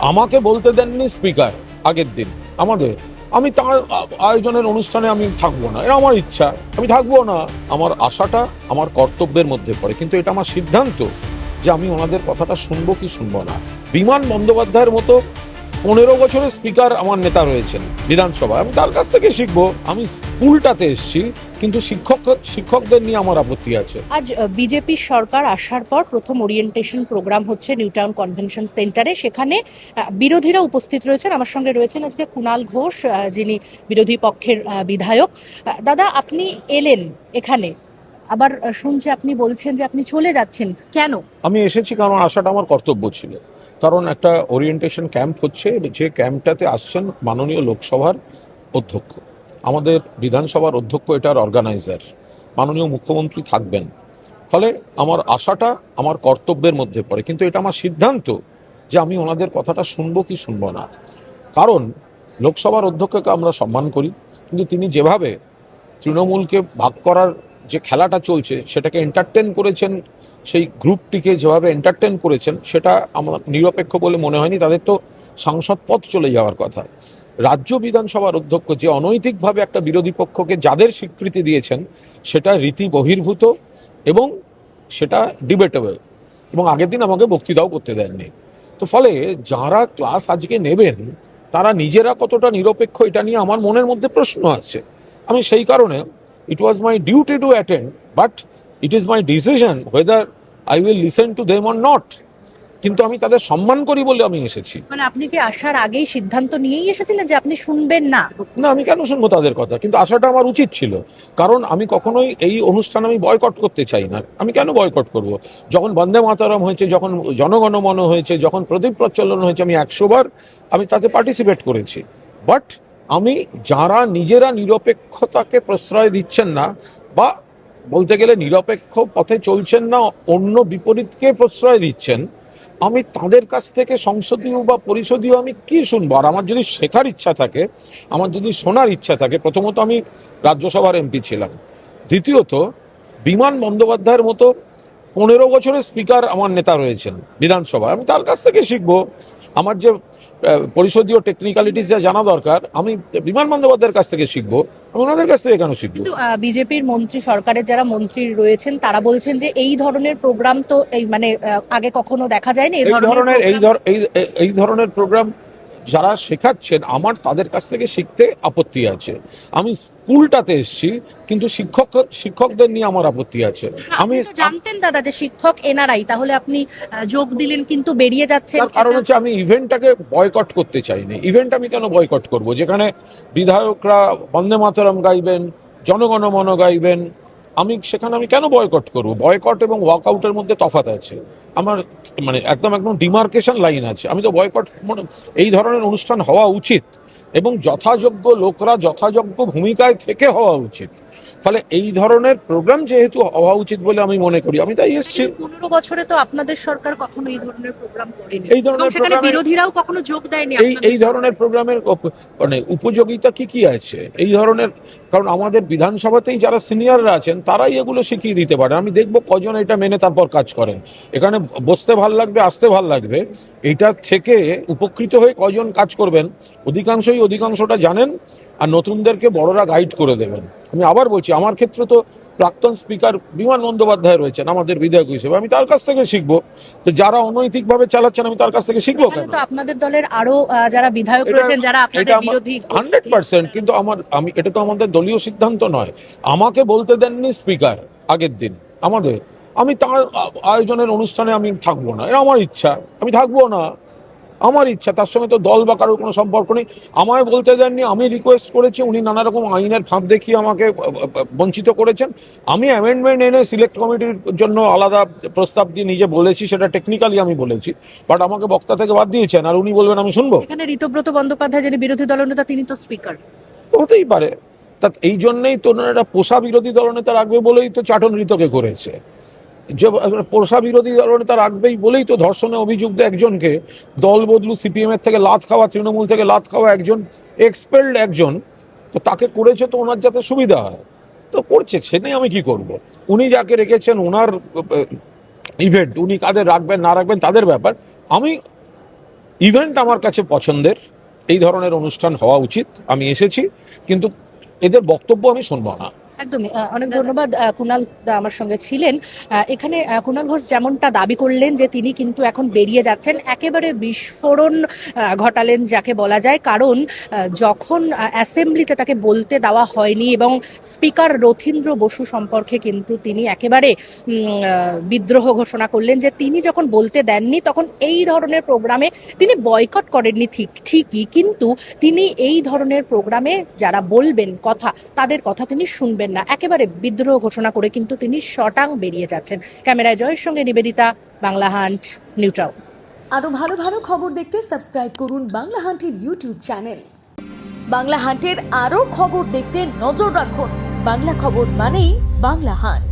আমাকে বলতে দেননি স্পিকার আগের দিন আমাদের, আমি তার আয়োজনের অনুষ্ঠানে আমি থাকবো না, এটা আমার ইচ্ছা, আমি থাকবো না। আমার আশাটা আমার কর্তব্যের মধ্যে পড়ে, কিন্তু এটা আমার সিদ্ধান্ত যে আমি ওনাদের কথাটা শুনবো কি শুনবো না। বিমান বন্দ্যোপাধ্যায়ের মতো 15 বছরের স্পিকার আমার নেতা রয়েছেন বিধানসভায়, আমি তার কাছ থেকে শিখবো। আমি স্কুলটাতে এসেছি, কিন্তু শিক্ষকদের নিয়ে আমার আপত্তি আছে। আজ বিজেপি সরকার আসার পর প্রথম ওরিয়েন্টেশন প্রোগ্রাম হচ্ছে নিউ টাউন কনভেনশন সেন্টারে। সেখানে বিরোধীরা উপস্থিত রয়েছেন। আমার সঙ্গে রয়েছেন আজকে কুণাল ঘোষ, যিনি বিরোধী পক্ষের বিধায়ক। দাদা, আপনি এলেন এখানে, আবার শুনছি আপনি বলছেন যে আপনি চলে যাচ্ছেন, কেন? আমি এসেছি কারণ আসাটা আমার কর্তব্য ছিল। কারণ একটা ওরিয়েন্টেশন ক্যাম্প হচ্ছে, যে ক্যাম্পটাতে আসছেন মাননীয় লোকসভার অধ্যক্ষ, আমাদের বিধানসভার অধ্যক্ষ, এটার অর্গানাইজার মাননীয় মুখ্যমন্ত্রী থাকবেন। ফলে আমার আশাটা আমার কর্তব্যের মধ্যে পড়ে, কিন্তু এটা আমার সিদ্ধান্ত যে আমি ওনাদের কথাটা শুনবো কি শুনবো না। কারণ লোকসভার অধ্যক্ষকে আমরা সম্মান করি, কিন্তু তিনি যেভাবে তৃণমূলকে ভাগ করার যে খেলাটা চলছে সেটাকে এন্টারটেন করেছেন, সেই গ্রুপটিকে যেভাবে এন্টারটেন করেছেন, সেটা আমার নিরপেক্ষ বলে মনে হয়নি। তাদের তো সাংসদ পদ চলে যাওয়ার কথা। রাজ্য বিধানসভার অধ্যক্ষ যে অনৈতিকভাবে একটা বিরোধী পক্ষকে যাদের স্বীকৃতি দিয়েছেন, সেটা রীতি বহির্ভূত এবং সেটা ডিবেটেবল, এবং আগের দিন আমাকে বক্তৃতাও করতে দেননি। তো ফলে যারা ক্লাস আজকে নেবেন তারা নিজেরা কতটা নিরপেক্ষ, এটা নিয়ে আমার মনের মধ্যে প্রশ্ন আছে। আমি সেই কারণে it was my duty to attend, but it is my decision whether I will listen to them or not. কিন্তু আমি তাদের সম্মান করি বলে আমি এসেছি। মানে আপনি কি আসার আগেই সিদ্ধান্ত নিয়েই এসেছিলেন যে আপনি শুনবেন না? না, আমি কেন শুনবো তাদের কথা? কিন্তু আসাটা আমার উচিত ছিল, কারণ আমি কখনোই এই অনুষ্ঠান আমি বয়কট করতে চাই না। আমি কেন বয়কট করব? যখন বন্দে মাতরম হয়েছে, যখন জনগণমন হয়েছে, যখন প্রদীপ প্রজ্বলন হয়েছে, আমি 100 বার আমি তাতে পার্টিসিপেট করেছি। বাট আমি যারা নিজেরা নিরপেক্ষতাকে প্রশ্রয় দিচ্ছেন না, বা বলতে গেলে নিরপেক্ষ পথে চলছেন না, অন্য বিপরীতকে প্রশ্রয় দিচ্ছেন, আমি তাদের কাছ থেকে সংসদীয় বা পরিষদীয় আমি কি শুনবো? আর আমার যদি শেখার ইচ্ছা থাকে, আমার যদি শোনার ইচ্ছা থাকে, প্রথমত আমি রাজ্যসভার এমপি ছিলাম, দ্বিতীয়ত বিমান বন্দ্যোপাধ্যায়ের মতো 15 বছরের স্পিকার আমার নেতা রয়েছেন বিধানসভায়, আমি তার কাছ থেকে শিখবো। আমার যে পরিষদীয় টেকনিক্যালিটিস যা জানা দরকার, আমি বিমান বন্দ্যোপাধ্যায়ের কাছ থেকে শিখবো, আমি ওনাদের কাছ থেকে কেন শিখবো? কিন্তু বিজেপির মন্ত্রী, সরকারের যারা মন্ত্রী রয়েছেন, তারা বলছেন যে এই ধরনের প্রোগ্রাম তো এই মানে আগে কখনো দেখা যায়নি। এই ধরনের প্রোগ্রাম যারা শেখাচ্ছেন, আমার তাদের কাছ থেকে শিখতে আপত্তি আছে। আমি স্কুলটাতে এসেছি, কিন্তু শিক্ষকদের নিয়ে আমার আপত্তি আছে। আমি জানতেন দাদা যে শিক্ষক এনআরআই, তাহলে আপনি যোগ দিলেন কিন্তু বেরিয়ে যাচ্ছেন। তার কারণ হচ্ছে আমি ইভেন্টটাকে বয়কট করতে চাইনি। ইভেন্ট আমি কেন বয়কট করব, যেখানে বিধায়করা বন্দে মাতরম গাইবেন, জনগণমন গাইবেন, আমি সেখানে আমি কেন বয়কট করব? বয়কট এবং ওয়াকআউটের মধ্যে তফাৎ আছে। আমার মানে একদম ডিমার্কেশন লাইন আছে। আমি তো বয়কট, এই ধরনের অনুষ্ঠান হওয়া উচিত এবং যথাযোগ্য লোকরা যথাযোগ্য ভূমিকায় থেকে হওয়া উচিত। ফলে এই ধরনের প্রোগ্রাম যেহেতু হওয়া উচিত বলে আমি মনে করি, আমি তাই এসেছি। 15 বছরে তো আপনাদের সরকার কখনো এই ধরনের প্রোগ্রাম করেনি, এই ধরনের এবং সেখানে প্রোগ্রামে বিরোধীরাও কখনো যোগ দেয়নি। এই ধরনের প্রোগ্রামের মানে উপযোগিতা কি কি আছে এই ধরনের? কারণ আমাদের বিধানসভাতেই যারা সিনিয়ররা আছেন তারাই এগুলো শিখিয়ে দিতে পারে। আমি দেখবো কজন এটা মেনে তারপর কাজ করেন। এখানে বসতে ভাল লাগবে, আসতে ভাল লাগবে, এটা থেকে উপকৃত হয়ে কজন কাজ করবেন, অধিকাংশটা জানেন, আর নতুনদেরকে বড়রা গাইড করে দেবেন। আমি আবার বলছি, আমার ক্ষেত্রে তো প্রাক্তন স্পিকার বিমান বন্দ্যোপাধ্যায় রয়েছেন আমাদের বিধায়ক হিসেবে, আমি তার কাছ থেকে শিখবো। তো যারা অনৈতিকভাবে চালাচ্ছেন, আমি তার কাছ থেকে শিখবো কেন? তো আপনাদের দলের আরো যারা বিধায়ক রয়েছেন, যারা আপনাদের বিরোধী। 100%, কিন্তু আমি এটা তো আমাদের দলীয় সিদ্ধান্ত নয়। আমাকে বলতে দেননি স্পিকার আগের দিন আমাদের, আমি তার আয়োজনের অনুষ্ঠানে আমি থাকবো না, এটা আমার ইচ্ছা, আমি থাকবো না, আমার ইচ্ছা। তার সঙ্গে তো দল বা কারোর কোনো সম্পর্ক নেই। আমায় বলতে দেননি, আমি রিকোয়েস্ট করেছি, উনি নানা রকম আইনের ফাঁদ দেখিয়ে আমাকে বঞ্চিত করেছেন। আমি অ্যামেন্ডমেন্ট এনে সিলেক্ট কমিটির জন্য আলাদা প্রস্তাব দিয়ে নিজে বলেছি, সেটা টেকনিক্যালি আমি বলেছি, বাট আমাকে বক্তা থেকে বাদ দিয়েছেন, আর উনি বলবেন আমি শুনবো? এখানে ঋতব্রত বন্দ্যোপাধ্যায়, যিনি বিরোধী দলনেতা, তিনি তো স্পিকার। হতেই পারে। তা এই জন্যই তো ওনারা পোষা বিরোধী দলনেতা রাখবে বলেই তো চাটন ঋতকে করেছে, যে পোষা বিরোধী দলনেতা রাখবেই বলেই তো ধর্ষণে অভিযুক্ত একজনকে দল বদলু, সিপিএম এর থেকে লাত খাওয়া, তৃণমূল থেকে লাত খাওয়া একজন, এক্সপেলড একজন, তো তাকে করেছে তো ওনার যাতে সুবিধা হয়, তো করছে। সে নিয়ে আমি কি করব? উনি যাকে রেখেছেন, ওনার ইভেন্ট, উনি কাদের রাখবেন না রাখবেন তাদের ব্যাপার। আমি ইভেন্ট আমার কাছে পছন্দের, এই ধরনের অনুষ্ঠান হওয়া উচিত, আমি এসেছি, কিন্তু এদের বক্তব্য আমি শুনবো না। একদমই অনেক ধন্যবাদ। কুণাল দা আমার সঙ্গে ছিলেন। এখানে কুণাল ঘোষ যেমনটা দাবি করলেন যে তিনি কিন্তু এখন বেরিয়ে যাচ্ছেন, একেবারে বিস্ফোরণ ঘটালেন যাকে বলা যায়, কারণ যখন অ্যাসেম্বলিতে তাকে বলতে দেওয়া হয়নি এবং স্পিকার রথীন্দ্র বসু সম্পর্কে কিন্তু তিনি একেবারে বিদ্রোহ ঘোষণা করলেন যে তিনি যখন বলতে দেননি তখন এই ধরনের প্রোগ্রামে তিনি বয়কট করেননি ঠিকই, কিন্তু তিনি এই ধরনের প্রোগ্রামে যারা বলবেন কথা তাদের কথা তিনি শুনবেন না, একেবারে বিদ্রোহ ঘোষণা করে কিন্তু তিনি শটাং বেরিয়ে যাচ্ছেন। ক্যামেরায় জয়ের সঙ্গে Nivedita, Bangla hunt, new town. আরো ভালো ভালো খবর দেখতে সাবস্ক্রাইব করুন বাংলা হান্টের ইউটিউব চ্যানেল। বাংলা হান্টের আরো খবর দেখতে নজর রাখুন। বাংলা খবর মানেই বাংলা হান্ট।